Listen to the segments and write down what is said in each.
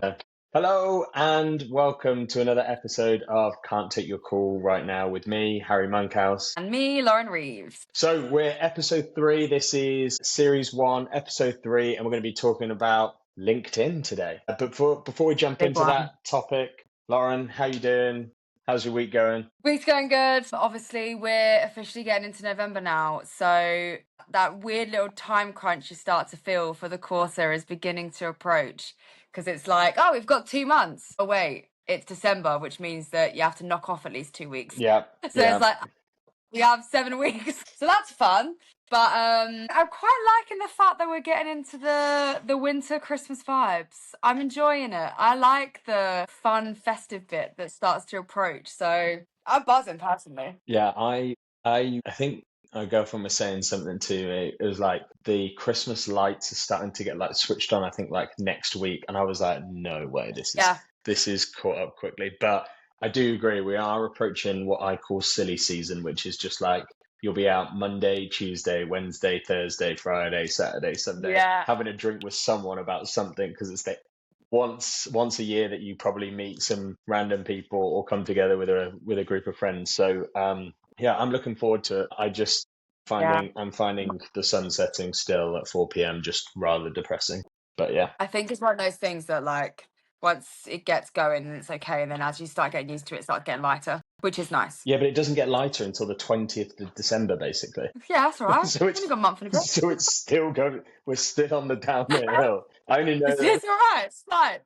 Uh, Hello and welcome to another episode of Can't Take Your Call right now with me, Harry Monkhouse. And me, Lauren Reeves. So we're episode 3. This is series 1, episode 3, and we're going to be talking about LinkedIn today. But before we jump Big into one. that topic, Lauren, how you doing? How's your week going? Week's going good. Obviously, we're officially getting into November now. So that weird little time crunch you start to feel for the Corsair is beginning to approach. Because it's like, oh, we've got 2 months. Oh, wait, it's December, which means that you have to knock off at least 2 weeks. Yeah, So it's like, we have 7 weeks. So that's fun. But I'm quite liking the fact that we're getting into the winter Christmas vibes. I'm enjoying it. I like the fun festive bit that starts to approach. So I'm buzzing personally. Yeah, I think my girlfriend was saying something to me. It was like the Christmas lights are starting to get like switched on, I think like next week. And I was like, no way, Yeah. this is caught up quickly. But I do agree, we are approaching what I call silly season, which is just like you'll be out Monday, Tuesday, Wednesday, Thursday, Friday, Saturday, Sunday, Yeah. having a drink with someone about something because it's the once a year that you probably meet some random people or come together with a group of friends. So yeah, I'm looking forward to it. I'm finding the sun setting still at 4 p.m. just rather depressing. But yeah. I think it's one of those things that like once it gets going and it's okay, and then as you start getting used to it, it starts getting lighter, which is nice. Yeah, but it doesn't get lighter until the 20th of December, basically. Yeah, that's all right. So it's only got a month and a bit. so it's still going. We're still on the downhill. I only know that. It's all right. It's fine.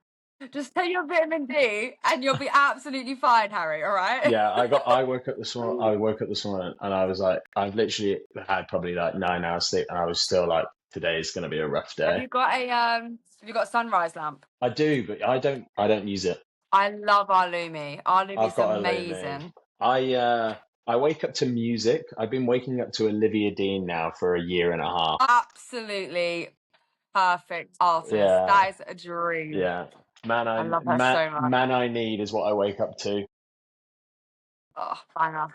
Just take your vitamin D and you'll be absolutely fine, Harry. All right. Yeah, I woke up this morning. I woke up this morning and I was like, I've literally had probably like 9 hours sleep, and I was still like, today is going to be a rough Have day. you got a sunrise lamp? I do, but I don't use it. I love our Lumi. Our I've Lumi's got a Lumi. amazing. I wake up to music. I've been waking up to Olivia Dean now for a year and a half. Absolutely perfect artist. Yeah. That is a dream. Yeah, I love her so much. Man I Need is what I wake up to. Oh, banger.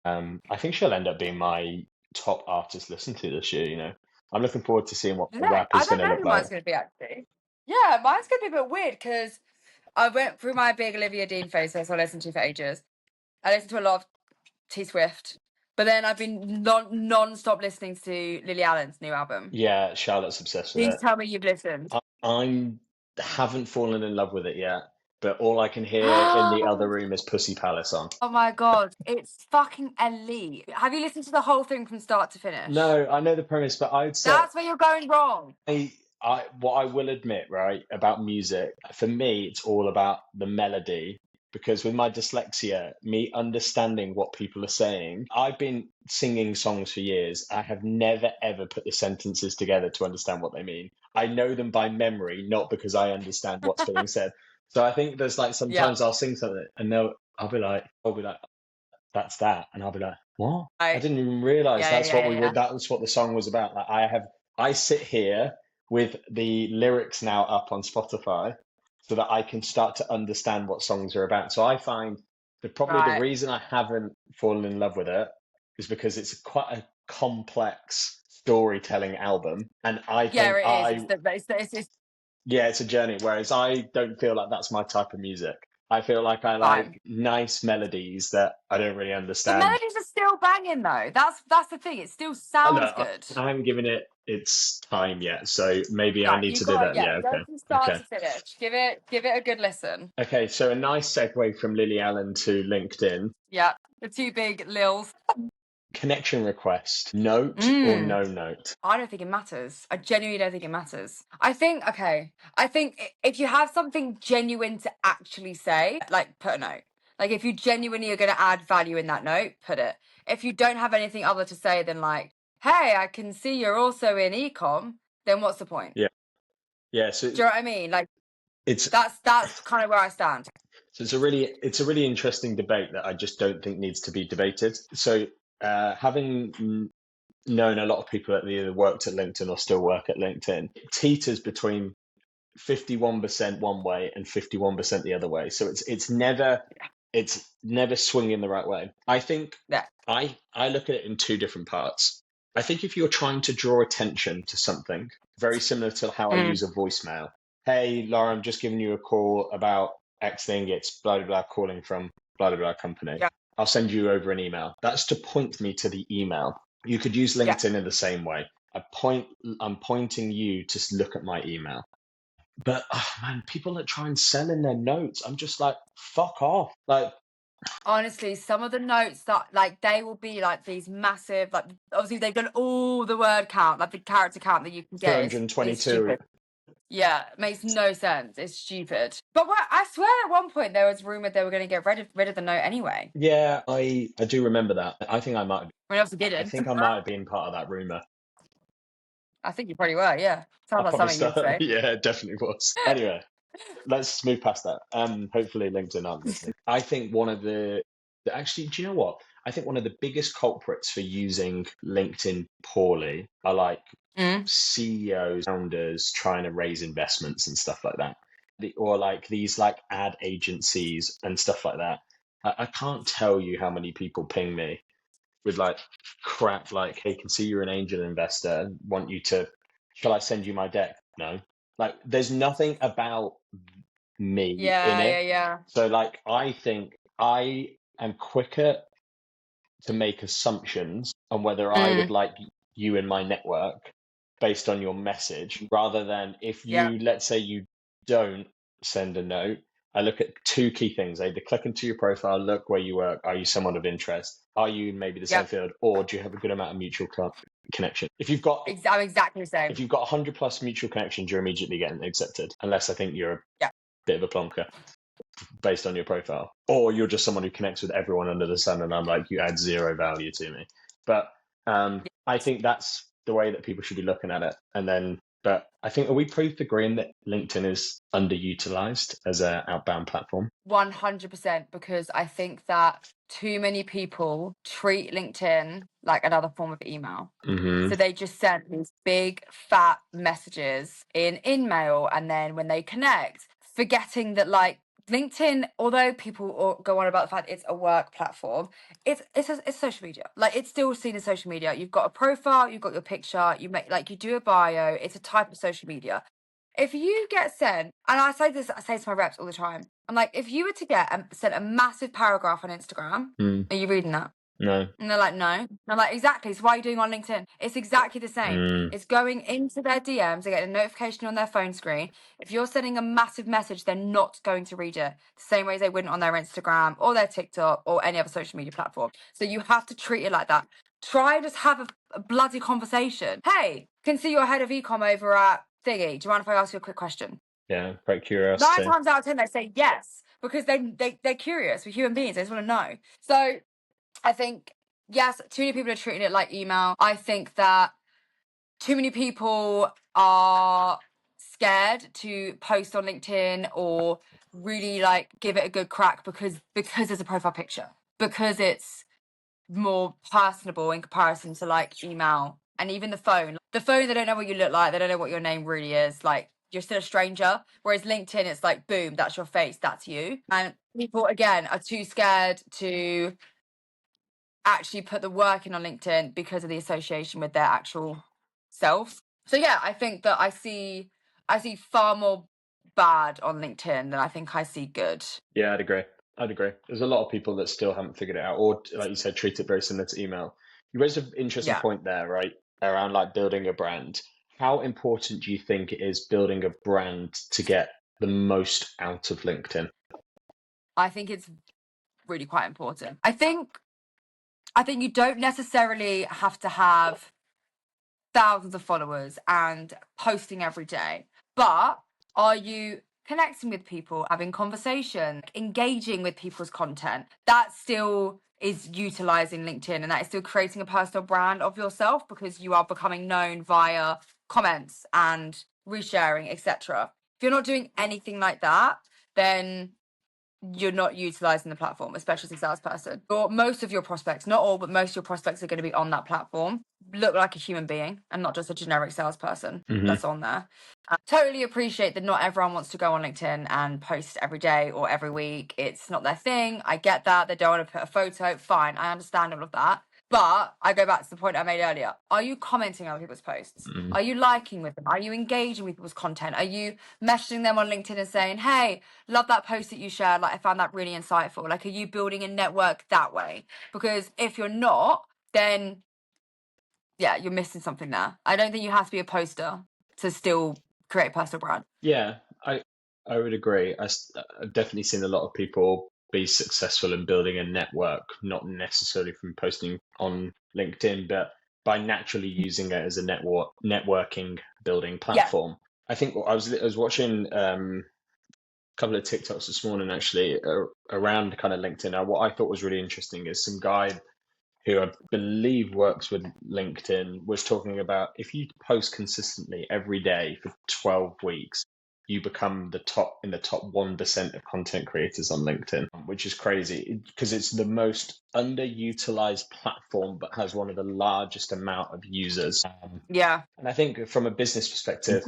I think she'll end up being my top artist listen to this year. You know, I'm looking forward to seeing what the rap I is don't going to know look who mine's like. going to be actually. Yeah, mine's going to be a bit weird because I went through my big Olivia Dean phase, so I listened to for ages. I listened to a lot of T Swift, but then I've been non-stop listening to Lily Allen's new album. Yeah, Charlotte's obsessed with Please it. tell me you've listened. I haven't fallen in love with it yet, but all I can hear in the other room is Pussy Palace on. Oh my god, it's fucking elite. Have you listened to the whole thing from start to finish? No, I know the premise, but I'd say That's where you're going wrong. what I will admit, right, about music, for me, it's all about the melody. Because with my dyslexia, me understanding what people are saying, I've been singing songs for years. I have never, ever put the sentences together to understand what they mean. I know them by memory, not because I understand what's being said. So I think there's like sometimes I'll sing something and I'll be like, that's that. And I'll be like, what? I didn't even realize that was what the song was about. Like I sit here with the lyrics now up on Spotify so that I can start to understand what songs are about. So I find that probably the reason I haven't fallen in love with it is because it's quite a complex storytelling album. And I think it's a journey. Whereas I don't feel like that's my type of music. I feel like I like nice melodies that I don't really understand. The melodies are still banging though. That's the thing. It still sounds good. I haven't given it its time yet, so maybe I need to do that. Yeah, okay. From start to finish. Give it a good listen. Okay, so a nice segue from Lily Allen to LinkedIn. Yeah, the two big lils. Connection request, note or no note? I don't think it matters. I genuinely don't think it matters. I think if you have something genuine to actually say, like put a note. Like if you genuinely are going to add value in that note, put it. If you don't have anything other to say than like, hey, I can see you're also in ecom, then what's the point? Yeah. So do you know what I mean? Like that's kind of where I stand. So it's a really interesting debate that I just don't think needs to be debated. So having known a lot of people that either worked at LinkedIn or still work at LinkedIn, teeters between 51% one way and 51% the other way. So it's never swinging the right way. I think I look at it in two different parts. I think if you're trying to draw attention to something, very similar to how I use a voicemail, hey, Laura, I'm just giving you a call about X thing. It's blah, blah, blah, calling from blah, blah, blah company. Yeah. I'll send you over an email. That's to point me to the email. You could use Yeah. LinkedIn in the same way. I'm pointing you to look at my email. But oh man, people that try and sell in their notes, I'm just like, fuck off. Like, honestly, some of the notes that like they will be like these massive, like obviously they've done all the word count, like the character count that you can get is 222. stupid. Yeah, it makes no sense. It's stupid. But I swear at one point there was rumored they were going to get rid of the note anyway. Yeah, I do remember that. I think I might. I mean, obviously I didn't. think I might have been part of that rumor. I think you probably were. Yeah, I sounds like probably something you would say. yeah, it definitely was. Anyway, let's move past that. Hopefully LinkedIn aren't listening. I think one of actually, do you know what? I think one of the biggest culprits for using LinkedIn poorly are like CEOs, founders trying to raise investments and stuff like that. Or like these like ad agencies and stuff like that. I can't tell you how many people ping me with like crap like, hey, can see you're an angel investor, want you to, shall I send you my deck? No. Like there's nothing about me in it. Yeah. So like I think I am quicker to make assumptions on whether I would like you in my network based on your message, rather than if you, let's say you don't send a note, I look at two key things. I either click into your profile, look where you work, are you someone of interest? Are you maybe the same field, or do you have a good amount of mutual connection? If you've got I'm exactly the same. If you've got 100 plus mutual connections, you're immediately getting accepted, unless I think you're a bit of a plonker based on your profile, or you're just someone who connects with everyone under the sun, and I'm like, you add zero value to me. But I think that's the way that people should be looking at it. And then, but I think, are we both agreeing that LinkedIn is underutilized as an outbound platform? 100%, because I think that too many people treat LinkedIn like another form of email. So they just send these big fat messages in mail, and then when they connect, forgetting that like LinkedIn, although people go on about the fact it's a work platform, it's social media. Like it's still seen as social media. You've got a profile, you've got your picture, you do a bio. It's a type of social media. If you get sent, and I say to my reps all the time, I'm like, if you were to get sent a massive paragraph on Instagram, are you reading that? No. And they're like, no. And I'm like, exactly. So why are you doing on LinkedIn? It's exactly the same. It's going into their DMs, they get a notification on their phone screen. If you're sending a massive message, they're not going to read it the same way as they wouldn't on their Instagram or their TikTok or any other social media platform. So you have to treat it like that. Try and just have a bloody conversation. Hey, can see you're head of ecom over at Thingy. Do you mind if I ask you a quick question? Yeah, quite curiosity. 9 times out of 10, they say yes, because they're curious. We're human beings. They just want to know. So I think, yes, too many people are treating it like email. I think that too many people are scared to post on LinkedIn or really like give it a good crack because there's a profile picture, because it's more personable in comparison to like email and even the phone. The phone, they don't know what you look like. They don't know what your name really is. Like you're still a stranger. Whereas LinkedIn, it's like, boom, that's your face. That's you. And people, again, are too scared to actually put the work in on LinkedIn because of the association with their actual selves. So yeah, I think that I see far more bad on LinkedIn than I think I see good. Yeah, I'd agree. There's a lot of people that still haven't figured it out, or like you said, treat it very similar to email. You raised an interesting point there, right? Around like building a brand. How important do you think it is building a brand to get the most out of LinkedIn? I think it's really quite important. I think you don't necessarily have to have thousands of followers and posting every day, but are you connecting with people, having conversation, engaging with people's content? That still is utilizing LinkedIn, and that is still creating a personal brand of yourself, because you are becoming known via comments and resharing, etc. If you're not doing anything like that, then you're not utilizing the platform, especially as a salesperson. Or most of your prospects, not all, but most of your prospects are going to be on that platform, look like a human being and not just a generic salesperson that's on there. I totally appreciate that not everyone wants to go on LinkedIn and post every day or every week. It's not their thing. I get that. They don't want to put a photo. Fine. I understand all of that. But I go back to the point I made earlier. Are you commenting on people's posts? Mm. Are you liking with them? Are you engaging with people's content? Are you messaging them on LinkedIn and saying, hey, love that post that you shared. Like, I found that really insightful. Like, are you building a network that way? Because if you're not, then yeah, you're missing something there. I don't think you have to be a poster to still create a personal brand. Yeah, I would agree. I've definitely seen a lot of people be successful in building a network, not necessarily from posting on LinkedIn, but by naturally using it as a networking building platform. I think I was watching a couple of TikToks this morning actually around kind of LinkedIn. Now, what I thought was really interesting is some guy who I believe works with LinkedIn was talking about if you post consistently every day for 12 weeks, you become in the top 1% of content creators on LinkedIn, which is crazy because it's the most underutilized platform, but has one of the largest amount of users. Yeah. And I think from a business perspective,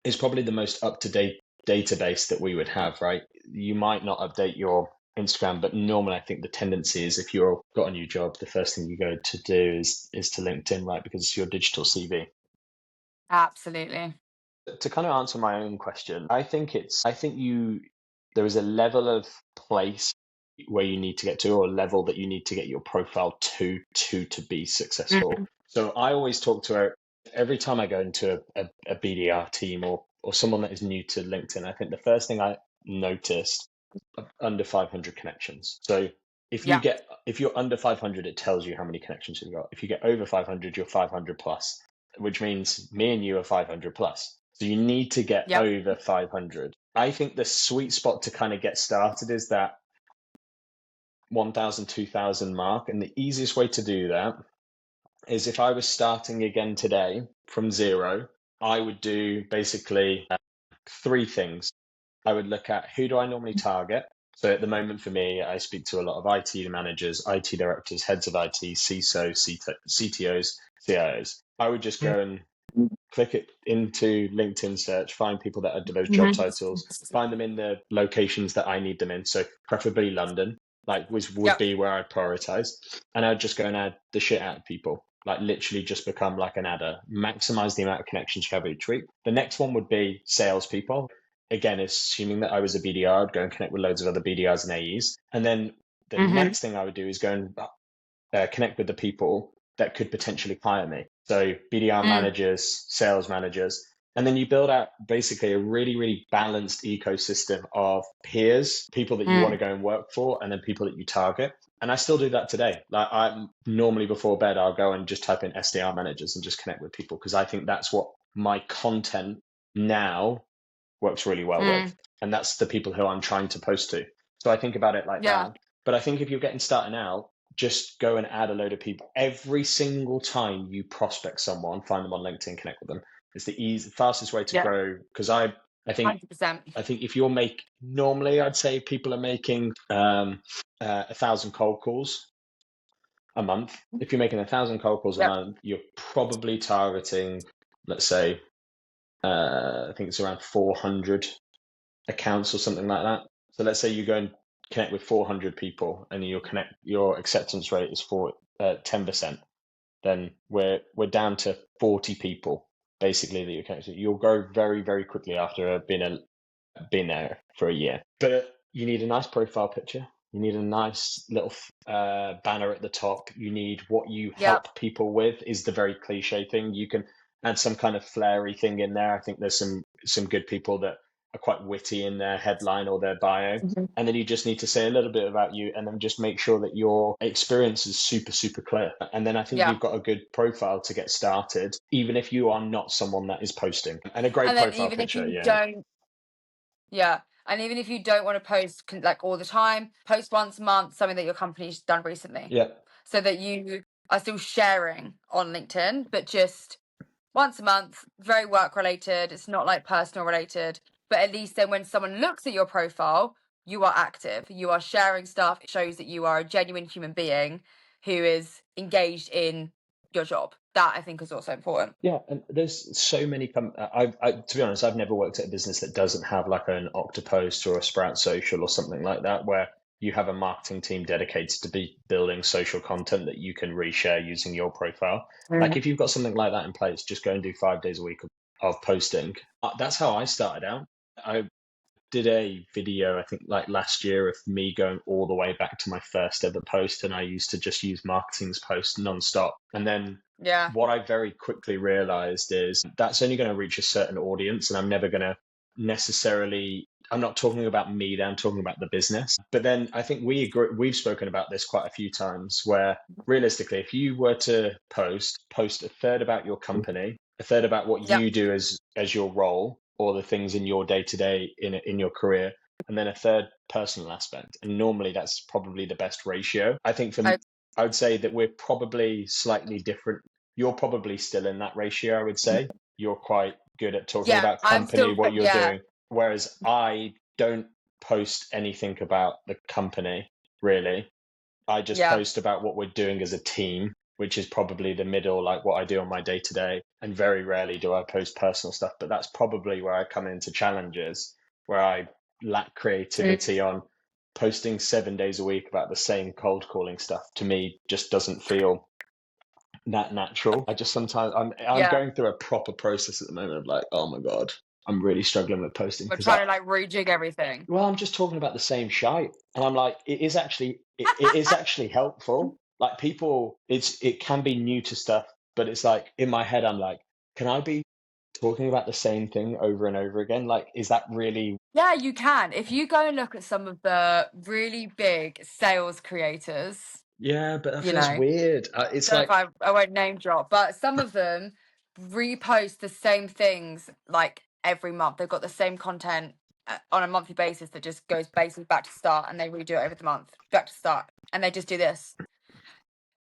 it's probably the most up-to-date database that we would have, right? You might not update your Instagram, but normally I think the tendency is if you've got a new job, the first thing you go to do is to LinkedIn, right? Because it's your digital CV. Absolutely. To kind of answer my own question, I think there is a level of place where you need to get to, or a level that you need to get your profile to be successful. So I always talk to every time I go into a BDR team or someone that is new to LinkedIn. I think the first thing I noticed under 500 connections. So if you're under 500, it tells you how many connections you've got. If you get over 500, you're 500 plus, which means me and you are 500 plus. So you need to get over 500. I think the sweet spot to kind of get started is that 1,000, 2,000 mark. And the easiest way to do that is if I was starting again today from zero, I would do basically three things. I would look at who do I normally target. So at the moment for me, I speak to a lot of IT managers, IT directors, heads of IT, CISO, CTOs, CIOs. I would just go and click it into LinkedIn search, find people that are those job titles, find them in the locations that I need them in. So preferably London, like would be where I prioritize. And I'd just go and add the shit out of people, like literally just become like an adder, maximize the amount of connections you have each week. The next one would be salespeople. Again, assuming that I was a BDR, I'd go and connect with loads of other BDRs and AEs. And then the next thing I would do is go and connect with the people that could potentially hire me. So BDR managers, sales managers, and then you build out basically a really, really balanced ecosystem of peers, people that you want to go and work for, and then people that you target. And I still do that today. Like I normally before bed, I'll go and just type in SDR managers and just connect with people because I think that's what my content now works really well with. And that's the people who I'm trying to post to. So I think about it like that. But I think if you're getting started out, just go and add a load of people. Every single time you prospect someone, find them on LinkedIn, connect with them. It's the fastest way to grow. Because I think 100%. I think if you're normally I'd say people are making 1,000 cold calls a month. If you're making 1,000 cold calls a month, you're probably targeting, let's say, I think it's around 400 accounts or something like that. So let's say you go and connect with 400 people and your acceptance rate is 10%. Then we're down to 40 people basically that you connect to. You'll grow very, very quickly after being there for a year. But you need a nice profile picture. You need a nice little banner at the top. You need what you help people with is the very cliche thing. You can add some kind of flary thing in there. I think there's some good people that are quite witty in their headline or their bio. And then you just need to say a little bit about you and then just make sure that your experience is super, super clear. And then I think you've got a good profile to get started, even if you are not someone that is posting. And a great profile picture. And even if you don't want to post like all the time, post once a month something that your company's done recently. So that you are still sharing on LinkedIn, but just once a month, very work related. It's not like personal related, but at least then when someone looks at your profile, you are active, you are sharing stuff. It shows that you are a genuine human being who is engaged in your job. That I think is also important. Yeah, and there's so many. To be honest, I've never worked at a business that doesn't have like an Octopost or a Sprout Social or something like that, where you have a marketing team dedicated to be building social content that you can reshare using your profile. Like if you've got something like that in place, just go and do 5 days a week of posting. That's how I started out. I did a video, I think like last year, of me going all the way back to my first ever post, and I used to just use marketing's post nonstop. And then Yeah. what I very quickly realized is that's only going to reach a certain audience, and I'm never going to necessarily. I'm not talking about me there, I'm talking about the business. But then I think we've spoken about this quite a few times where realistically, if you were to post a third about your company, a third about what Yep. you do as your role or the things in your day to day in your career, and then a third personal aspect. And normally that's probably the best ratio. I think I would say that we're probably slightly different. You're probably still in that ratio, I would say. You're quite good at talking Yeah, about I'm company, still, what you're yeah. doing, whereas I don't post anything about the company, really. I just Yeah. post about what we're doing as a team, which is probably the middle, like what I do on my day to day. And very rarely do I post personal stuff, but that's probably where I come into challenges, where I lack creativity on posting 7 days a week about the same cold calling stuff. To me, just doesn't feel that natural. I just sometimes I'm Yeah. going through a proper process at the moment of like, oh my God, I'm really struggling with posting We're because trying to like rejig everything. well, I'm just talking about the same shite. And I'm like, it is actually helpful. Like people, it can be new to stuff, but it's like in my head, I'm like, can I be talking about the same thing over and over again? Like, is that really? Yeah, you can. If you go and look at some of the really big sales creators, Yeah, but that you feels know, weird. It's don't know if like, I won't name drop, but some of them repost the same things like every month. They've got the same content on a monthly basis that just goes basically back to start, and they redo it over the month, back to start, and they just do this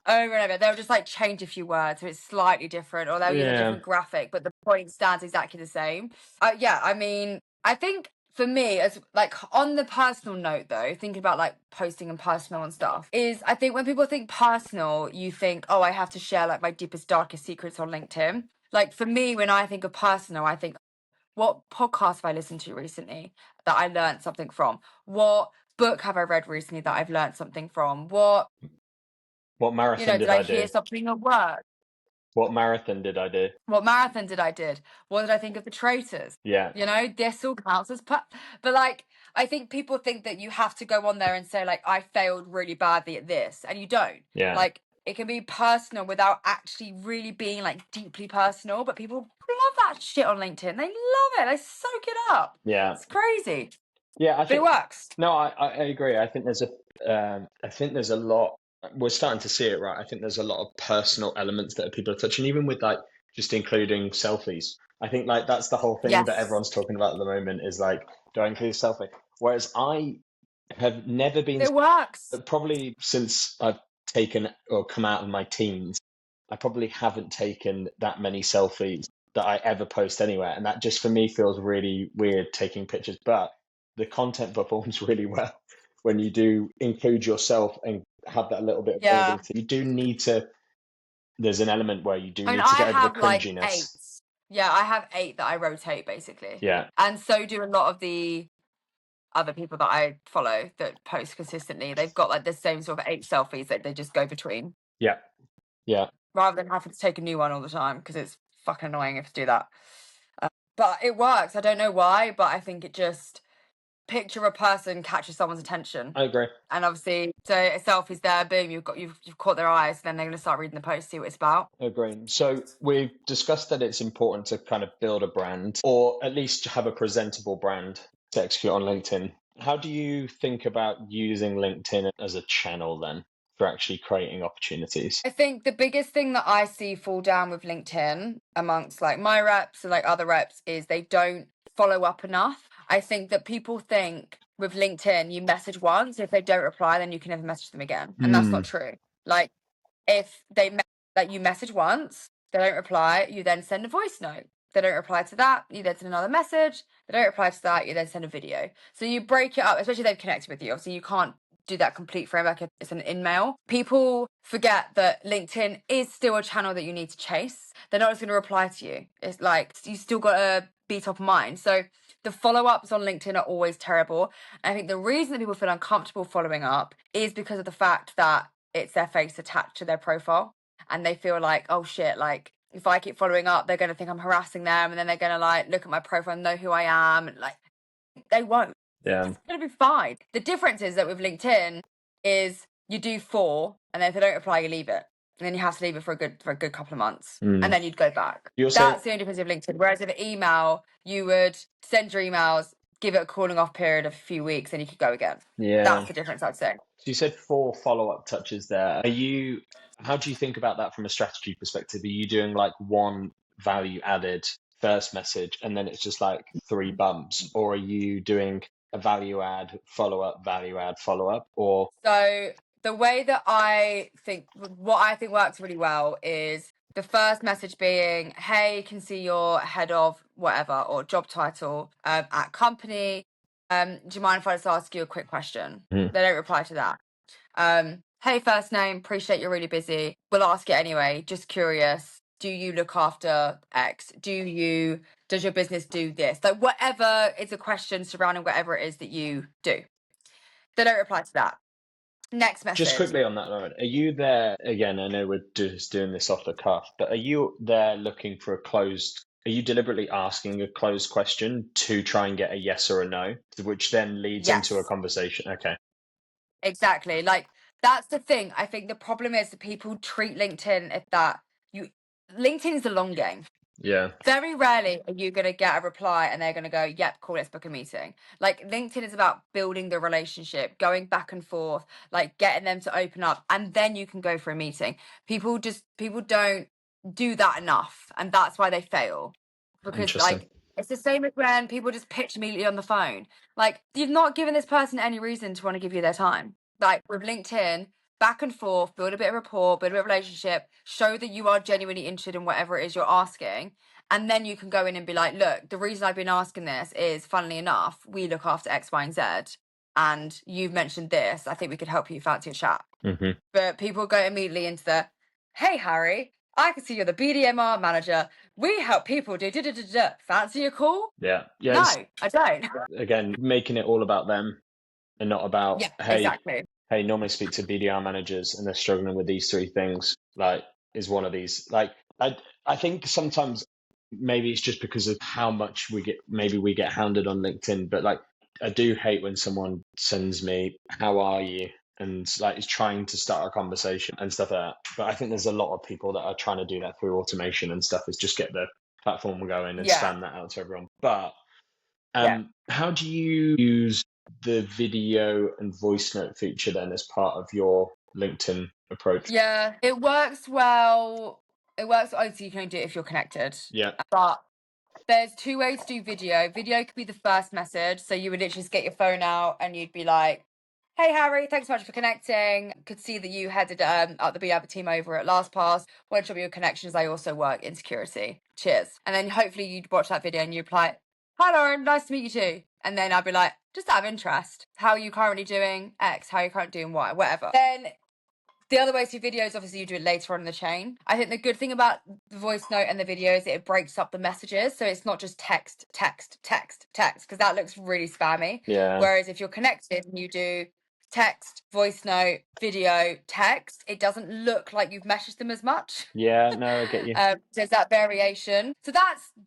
over and over. They'll just like change a few words so it's slightly different, or they'll use a yeah, different graphic, but the point stands exactly the same. Yeah, I mean, I think for me, as like on the personal note though, thinking about like posting and personal and stuff, is I think when people think personal, you think, oh, I have to share like my deepest, darkest secrets on LinkedIn. Like for me, when I think of personal, I think, what podcast have I listened to recently that I learned something from? What book have I read recently that I've learned something from? What, what marathon did did I I hear do? something at work? What marathon did I do? What marathon did I did? What did I think of the traitors? Yeah, This all counts as but like I think people think that you have to go on there and say like I failed really badly at this, and you don't. yeah, Like it can be personal without actually really being like deeply personal, but people love that shit on LinkedIn. They love it. They soak it up. yeah, It's crazy, yeah. I but it think works. no, I agree. I think there's a lot. We're starting to see it, right? I think there's a lot of personal elements that people are touching, even with like just including selfies. I think like that's the whole thing that Yes, everyone's talking about at the moment is like, do I include a selfie? Whereas I have never been, it works. probably since I've taken or come out of my teens, I probably haven't taken that many selfies that I ever post anywhere. And that just for me feels really weird taking pictures. But the content performs really well when you do include yourself and have that little bit of Yeah, audience. You do need to, there's an element where you do I mean need to I get over the have like eight. cringiness. Yeah, I have eight that I rotate basically, Yeah. and so do a lot of the other people that I follow that post consistently. They've got like the same sort of eight selfies that they just go between Yeah. Yeah. rather than having to take a new one all the time because it's fucking annoying if you do that. But it works. I don't know why, but I think it just picture a person catches someone's attention. I agree. And obviously, so a selfie's there, boom, you've caught their eyes, then they're going to start reading the post, see what it's about. Agreed. So we've discussed that it's important to kind of build a brand or at least have a presentable brand to execute on LinkedIn. How do you think about using LinkedIn as a channel then for actually creating opportunities? I think the biggest thing that I see fall down with LinkedIn amongst like my reps and like other reps is they don't follow up enough. I think that people think with LinkedIn, you message once. If they don't reply, then you can never message them again. And that's not true. Like if like you message once, they don't reply, you then send a voice note. They don't reply to that, you then send another message. They don't reply to that, you then send a video. So you break it up, especially if they've connected with you. Obviously, you can't do that complete framework if it's an in-mail. People forget that LinkedIn is still a channel that you need to chase. They're not just going to reply to you. It's like you still got to be top of mind. So The follow-ups on LinkedIn are always terrible. And I think the reason that people feel uncomfortable following up is because of the fact that it's their face attached to their profile. And they feel like, oh shit, like if I keep following up, they're going to think I'm harassing them. And then they're going to like look at my profile and know who I am. And like, they won't. Yeah. It's going to be fine. The difference is that with LinkedIn is you do 4, and then if they don't reply, you leave it. And then you have to leave it for a good couple of months. And then you'd go back. That's the only difference with LinkedIn. Whereas with email, you would send your emails, give it a cooling off period of a few weeks, and you could go again. Yeah. That's the difference, I'd say. So you said 4 follow-up touches there. How do you think about that from a strategy perspective? Are you doing like one value added first message and then it's just like 3 bumps? Or are you doing a value add, follow-up, value add, follow-up? Or So the way that what I think works really well is the first message being, hey, can see your head of whatever or job title at company. Do you mind if I just ask you a quick question? They don't reply to that. Hey, first name, appreciate you're really busy. We'll ask it anyway. Just curious. Do you look after X? Does your business do this? Like whatever is a question surrounding whatever it is that you do. They don't reply to that. Next message. just quickly on that moment, are you there again? I know we're just doing this off the cuff, but are you there looking for are you deliberately asking a closed question to try and get a yes or a no, which then leads into a conversation? Okay. Exactly. Like that's the thing. I think the problem is that people treat LinkedIn LinkedIn is a long game. Yeah. Very rarely are you going to get a reply and they're going to go, yep, cool, let's book a meeting. Like LinkedIn is about building the relationship, going back and forth, like getting them to open up, and then you can go for a meeting. People don't do that enough, and that's why they fail. Because like it's the same as when people just pitch immediately on the phone. Like you've not given this person any reason to want to give you their time. Like with LinkedIn, back and forth, build a bit of rapport, build a bit of relationship, show that you are genuinely interested in whatever it is you're asking. And then you can go in and be like, look, the reason I've been asking this is, funnily enough, we look after X, Y, and Z. And you've mentioned this. I think we could help you fancy a chat. But people go immediately into the, hey, Harry, I can see you're the BDMR manager. We help people do da-da-da-da. Fancy a call? Yeah. No, I don't. Again, making it all about them and not about, exactly. Hey, normally speak to BDR managers and they're struggling with these 3 things. Like, is one of these. Like, I think sometimes maybe it's just because of how much we get hounded on LinkedIn, but like, I do hate when someone sends me, how are you? And like is trying to start a conversation and stuff like that. But I think there's a lot of people that are trying to do that through automation and stuff, is just get the platform going and spam that out to everyone. But how do you use the video and voice note feature then as part of your LinkedIn approach? Yeah, it works well. Obviously, you can only do it if you're connected. Yeah. But there's 2 ways to do video. Video could be the first message. So you would literally just get your phone out and you'd be like, hey, Harry, thanks so much for connecting. Could see that you headed up the BDR team over at LastPass. Want to show me your connections. I also work in security. Cheers. And then hopefully you'd watch that video and you reply, hi, Lauren, nice to meet you too. And then I'd be like, just out of interest, how are you currently doing X? How are you currently doing Y? Whatever. Then the other way to do videos, obviously, you do it later on in the chain. I think the good thing about the voice note and the video is it breaks up the messages. So it's not just text, because that looks really spammy. Yeah. Whereas if you're connected and you do text, voice note, video, text, it doesn't look like you've messaged them as much. Yeah, no, I get you. There's that variation. So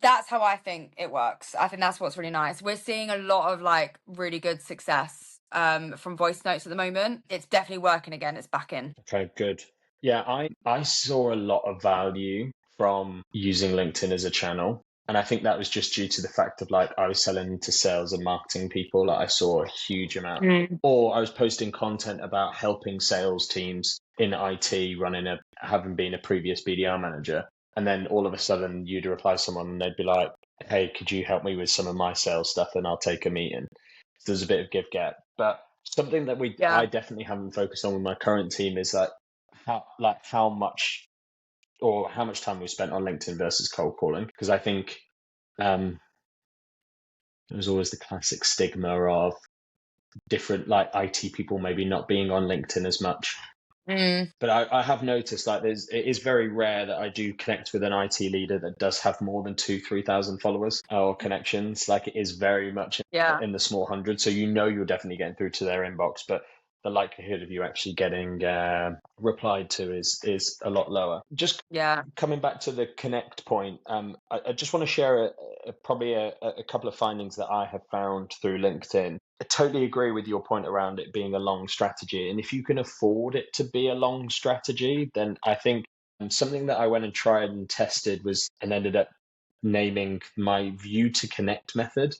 that's how I think it works. I think that's what's really nice. We're seeing a lot of like really good success from voice notes at the moment. It's definitely working again. It's back in. Okay, good. Yeah, I saw a lot of value from using LinkedIn as a channel. And I think that was just due to the fact of like I was selling to sales and marketing people. Like I saw a huge amount. Or I was posting content about helping sales teams in IT having been a previous BDR manager. And then all of a sudden you'd reply to someone and they'd be like, hey, could you help me with some of my sales stuff and I'll take a meeting. So there's a bit of give get. But something that I definitely haven't focused on with my current team is how much time we spent on LinkedIn versus cold calling. Because I think there's always the classic stigma of different like IT people maybe not being on LinkedIn as much. But I have noticed like it is very rare that I do connect with an IT leader that does have more than 3,000 followers or connections. Like it is very much Yeah. in the small hundreds. So you're definitely getting through to their inbox, but the likelihood of you actually getting replied to is a lot lower. Just Yeah. coming back to the connect point, I just want to share probably a couple of findings that I have found through LinkedIn. I totally agree with your point around it being a long strategy. And if you can afford it to be a long strategy, then I think something that I went and tried and tested was and ended up naming my view to connect method.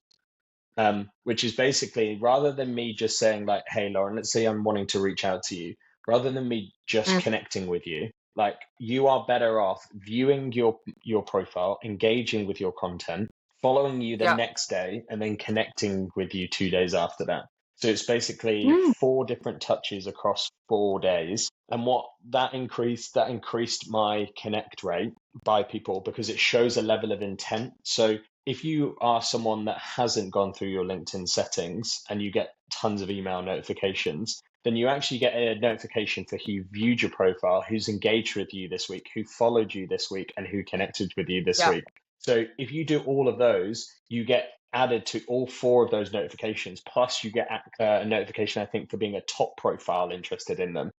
Which is basically rather than me just saying like, "Hey, Lauren, let's say I'm wanting to reach out to you," rather than me just Mm. connecting with you, like you are better off viewing your profile, engaging with your content, following you the Yeah. next day, and then connecting with you 2 days after that. So it's basically Mm. 4 different touches across 4 days, and what that increased my connect rate by people because it shows a level of intent. So if you are someone that hasn't gone through your LinkedIn settings and you get tons of email notifications, then you actually get a notification for who viewed your profile, who's engaged with you this week, who followed you this week, and who connected with you this Yeah. week. So if you do all of those, you get added to all 4 of those notifications. Plus, you get a notification, I think, for being a top profile interested in them.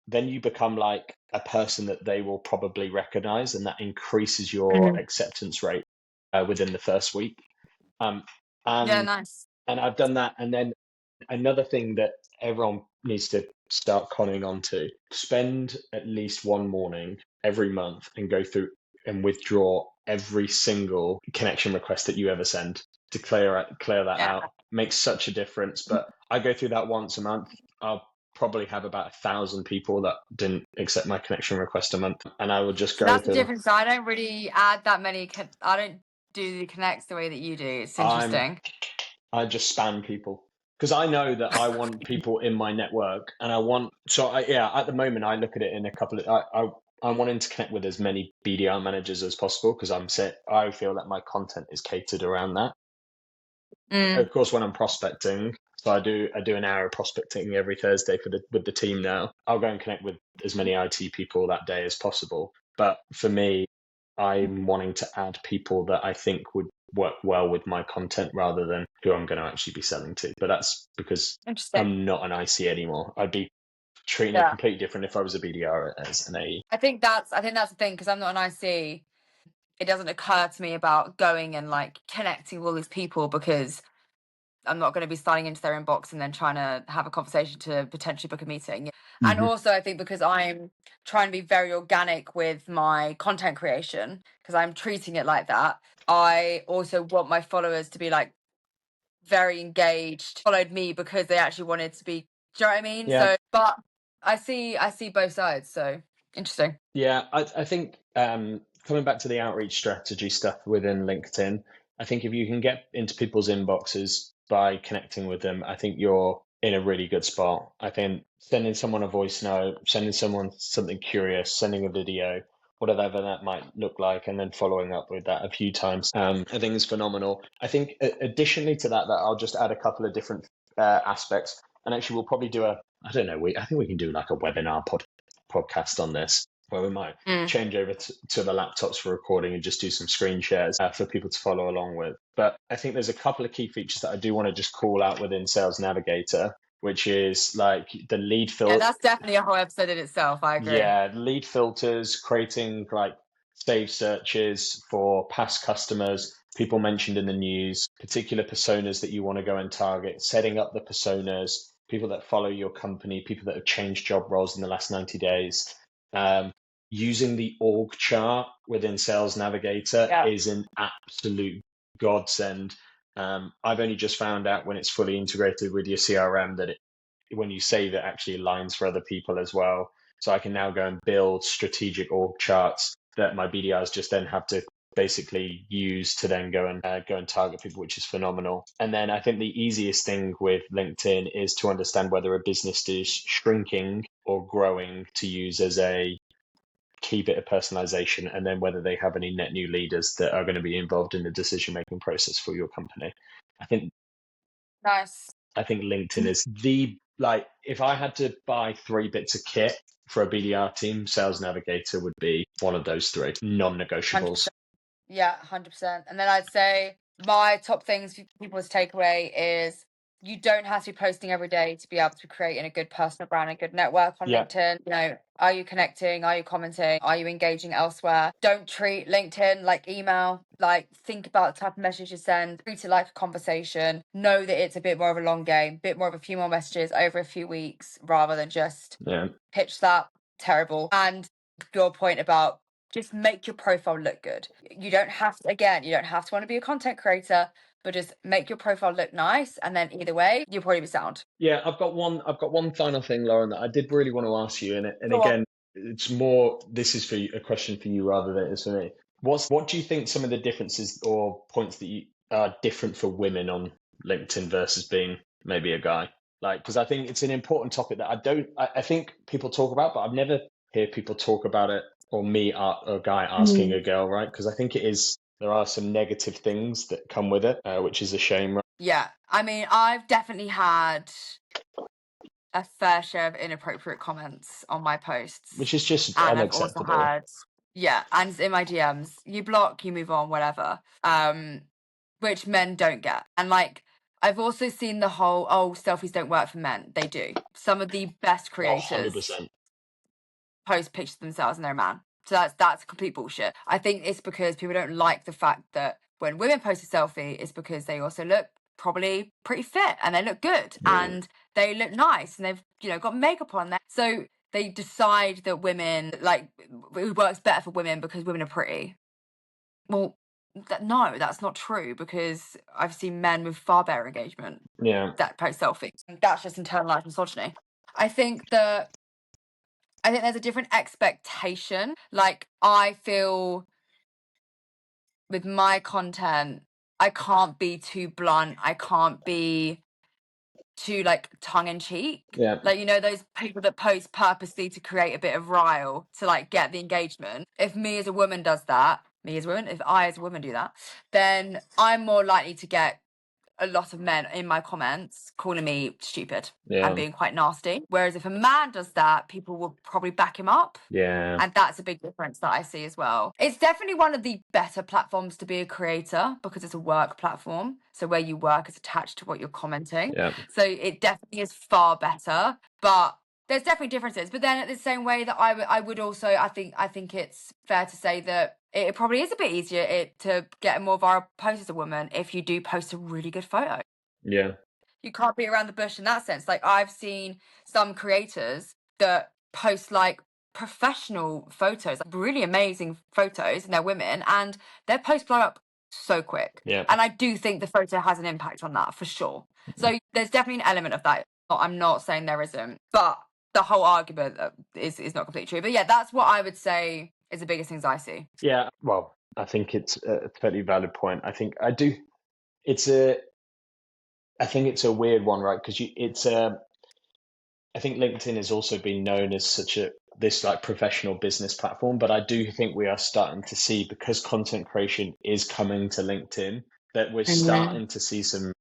Then you become like a person that they will probably recognize, and that increases your Mm. acceptance rate within the first week. Um, Yeah. and Nice. and I've done that. And then another thing that everyone needs to start conning on to spend at least one morning every month and go through and withdraw every single connection request that you ever send to clear that Yeah. out. Makes such a difference. But I go through that once a month. I'll probably have about 1,000 people that didn't accept my connection request a month, and I will just So go that's the through them. difference. I don't really add that many. I don't do the connects the way that you do. It's I'm interesting. I just spam people because I know that I want people in my network, and I want. So yeah, at the moment I look at it in a couple of. I'm wanting to connect with as many BDR managers as possible because I feel that my content is catered around that. Mm. Of course, when I'm prospecting, so I do an hour of prospecting every Thursday with the team now. I'll go and connect with as many IT people that day as possible. But for me, I'm wanting to add people that I think would work well with my content rather than who I'm going to actually be selling to. But that's because Interesting. I'm not an IC anymore. I'd be treating it Yeah. completely different if I was a BDR as an AE. I think that's the thing because I'm not an IC. It doesn't occur to me about going and like connecting with all these people because I'm not going to be sliding into their inbox and then trying to have a conversation to potentially book a meeting. And Mm-hmm. also, I think because I'm trying to be very organic with my content creation, because I'm treating it like that, I also want my followers to be like very engaged, followed me because they actually wanted to be. Do you know what I mean? Yeah. So, but I see both sides. So interesting. Yeah, I think coming back to the outreach strategy stuff within LinkedIn, I think if you can get into people's inboxes by connecting with them, I think you're in a really good spot. I think sending someone a voice note, sending someone something curious, sending a video, whatever that might look like, and then following up with that a few times, I think is phenomenal. I think additionally to that, I'll just add a couple of different aspects, and actually we'll probably do I don't know, I think we can do like a webinar podcast on this where we might Mm. change over to the laptops for recording and just do some screen shares for people to follow along with. But I think there's a couple of key features that I do want to just call out within Sales Navigator, which is like the lead Yeah, filter. that's definitely a whole episode in itself. I agree. Yeah, lead filters, creating like saved searches for past customers, people mentioned in the news, particular personas that you want to go and target, setting up the personas, people that follow your company, people that have changed job roles in the last 90 days. Um, Using the org chart within Sales Navigator Yeah. is an absolute godsend. I've only just found out when it's fully integrated with your CRM that when you save it actually aligns for other people as well. So I can now go and build strategic org charts that my BDRs just then have to basically use to then go and target people, which is phenomenal. And then I think the easiest thing with LinkedIn is to understand whether a business is shrinking or growing to use as a key bit of personalization, and then whether they have any net new leaders that are going to be involved in the decision making process for your company. I think Nice. I think LinkedIn is the like if I had to buy 3 bits of kit for a BDR team, Sales Navigator would be one of those 3 non-negotiables. 100%. Yeah, 100%. And then I'd say my top things for people to take away is you don't have to be posting every day to be able to create a good personal brand and good network on Yeah. LinkedIn. You know, are you connecting? Are you commenting? Are you engaging elsewhere? Don't treat LinkedIn like email. Like, think about the type of message you send. Treat it like a conversation. Know that it's a bit more of a long game, bit more of a few more messages over a few weeks rather than just pitch that. Terrible. And your point about just make your profile look good. You don't have to, again, you don't have to want to be a content creator, but just make your profile look nice. And then either way, you'll probably be sound. Yeah, I've got one final thing, Lauren, that I did really want to ask you, and Go on. again, it's more, this is for you, a question for you rather than it is for me. What do you think some of the differences or points that you are different for women on LinkedIn versus being maybe a guy? Like, because I think it's an important topic that I think people talk about, but I've never heard people talk about it, or me, a guy asking a girl, right? Because I think there are some negative things that come with it, which is a shame, right? Yeah. I mean, I've definitely had a fair share of inappropriate comments on my posts. Which is just And I've also unacceptable. had, yeah, and in my DMs, you block, you move on, whatever. Which men don't get. And like, I've also seen the whole, oh, selfies don't work for men. They do. Some of the best creators 100%. post pictures of themselves and they're a man. So that's complete bullshit. I think it's because people don't like the fact that when women post a selfie, it's because they also look probably pretty fit and they look good and they look nice and they've, you know, got makeup on there. So they decide that women, like, it works better for women because women are pretty. Well, no, that's not true because I've seen men with far better engagement that post selfies. That's just internalized misogyny. I think there's a different expectation. Like, I feel with my content, I can't be too blunt. I can't be too like tongue in cheek. Yeah. Like, you know, those people that post purposely to create a bit of rile to like get the engagement. If me as a woman does that, if I as a woman do that, then I'm more likely to get a lot of men in my comments calling me stupid and being quite nasty. Whereas if a man does that, people will probably back him up. Yeah. And that's a big difference that I see as well. It's definitely one of the better platforms to be a creator because it's a work platform. So where you work is attached to what you're commenting. Yeah. So it definitely is far better. But there's definitely differences. But then at the same way that I would also, I think it's fair to say that it probably is a bit easier to get a more viral post as a woman if you do post a really good photo. Yeah. You can't beat around the bush in that sense. Like, I've seen some creators that post like professional photos, like really amazing photos, and they're women, and their posts blow up so quick. Yeah. And I do think the photo has an impact on that for sure. So there's definitely an element of that. I'm not saying there isn't, but the whole argument is not completely true. But yeah, that's what I would say is the biggest things I see. Yeah. Well, I think it's a totally valid point. I think it's a weird one, right? Because I think LinkedIn has also been known as this like professional business platform, but I do think we are starting to see, because content creation is coming to LinkedIn, that we're starting to see some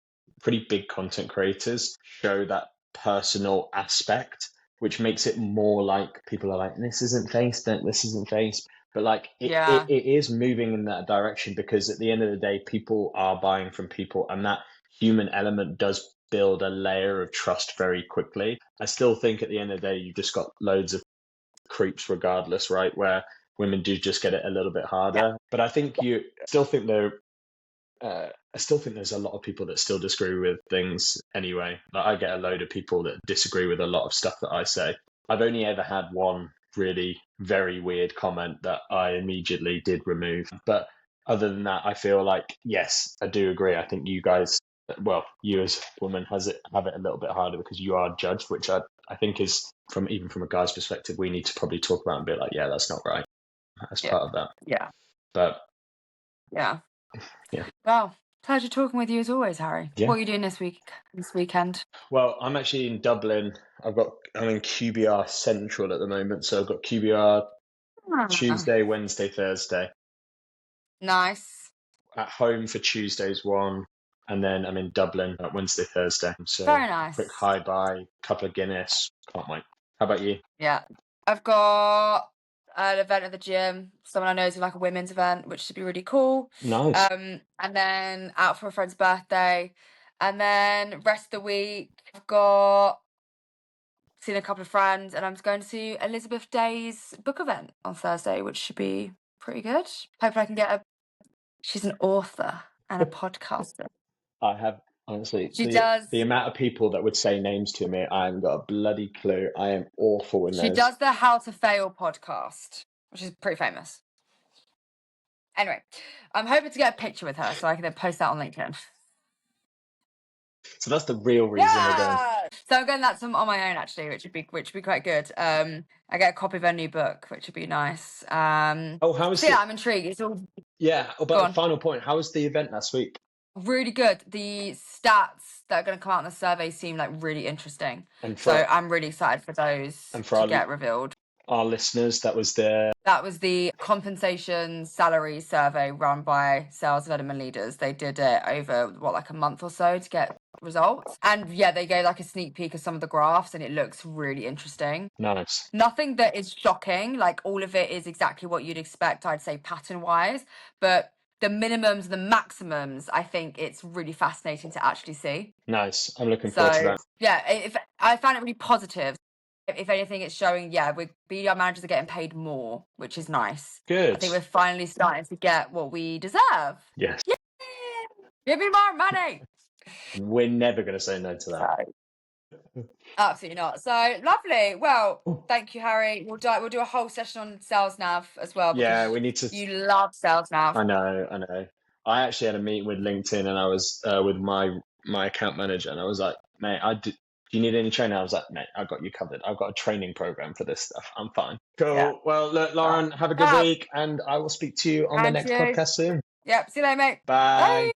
pretty big content creators show that personal aspect, which makes it more like people are like, this isn't face. But like it is moving in that direction, because at the end of the day, people are buying from people, and that human element does build a layer of trust very quickly. I still think at the end of the day, you've just got loads of creeps regardless, right? Where women do just get it a little bit harder. Yeah. But I think I still think there's a lot of people that still disagree with things anyway. Like, I get a load of people that disagree with a lot of stuff that I say. I've only ever had one really very weird comment that I immediately did remove. But other than that, I feel like, yes, I do agree. I think you guys, well, you as a woman have it a little bit harder because you are judged, which I think is, even from a guy's perspective, we need to probably talk about and be like, yeah, that's not right. That's part of that. Yeah. But yeah. Yeah. Well, pleasure talking with you as always, Harry. Yeah. What are you doing this weekend? Well, I'm actually in Dublin. I'm in QBR Central at the moment, so I've got QBR Tuesday, Wednesday, Thursday. Nice. At home for Tuesday's one, And then I'm in Dublin Wednesday, Thursday. So Very nice. quick hi bye, couple of Guinness. Can't wait. How about you? Yeah. I've got an event at the gym. Someone I know is doing like a women's event, which should be really cool. Nice. And then out for a friend's birthday. And then rest of the week, I've got seen a couple of friends, and I'm going to Elizabeth Day's book event on Thursday, which should be pretty good. Hopefully I can get she's an author and a podcaster. I have, honestly, She does. The amount of people that would say names to me, I haven't got a bloody clue. I am awful in She those. does the How to Fail podcast, which is pretty famous. Anyway, I'm hoping to get a picture with her so I can then post that on LinkedIn. So that's the real reason we're going. So I'm going that on my own actually, which would be quite good. I get a copy of her new book, which would be nice. How is I'm intrigued. It's all but final point, how was the event last week? really good. The stats that are going to come out in the survey seem like really interesting. And so I'm really excited for those to get revealed. Our listeners, that was the compensation salary survey run by sales development leaders. They did it over like a month or so to get results, and they gave like a sneak peek of some of the graphs, and it looks really interesting. Nice. Nothing that is shocking, like all of it is exactly what you'd expect, I'd say, pattern wise, but the minimums and the maximums, I think it's really fascinating to actually see. Nice. I'm looking forward to that. Yeah, if I found it really positive. If anything, it's showing, BDR managers are getting paid more, which is nice. Good. I think we're finally starting to get what we deserve. Yes. Yay! Give me more money. We're never going to say no to that. Absolutely not. So lovely. Well, thank you, Harry. We'll do a whole session on sales nav as well. Yeah, we need to. You love sales nav. I know. I actually had a meeting with LinkedIn, and I was with my account manager, and I was like, mate, do you need any training? I was like, mate, I've got you covered. I've got a training program for this stuff. I'm fine. Cool. Yeah. Well, look, Lauren, have a good week, and I will speak to you on the next podcast soon. Yep. See you later, mate. Bye.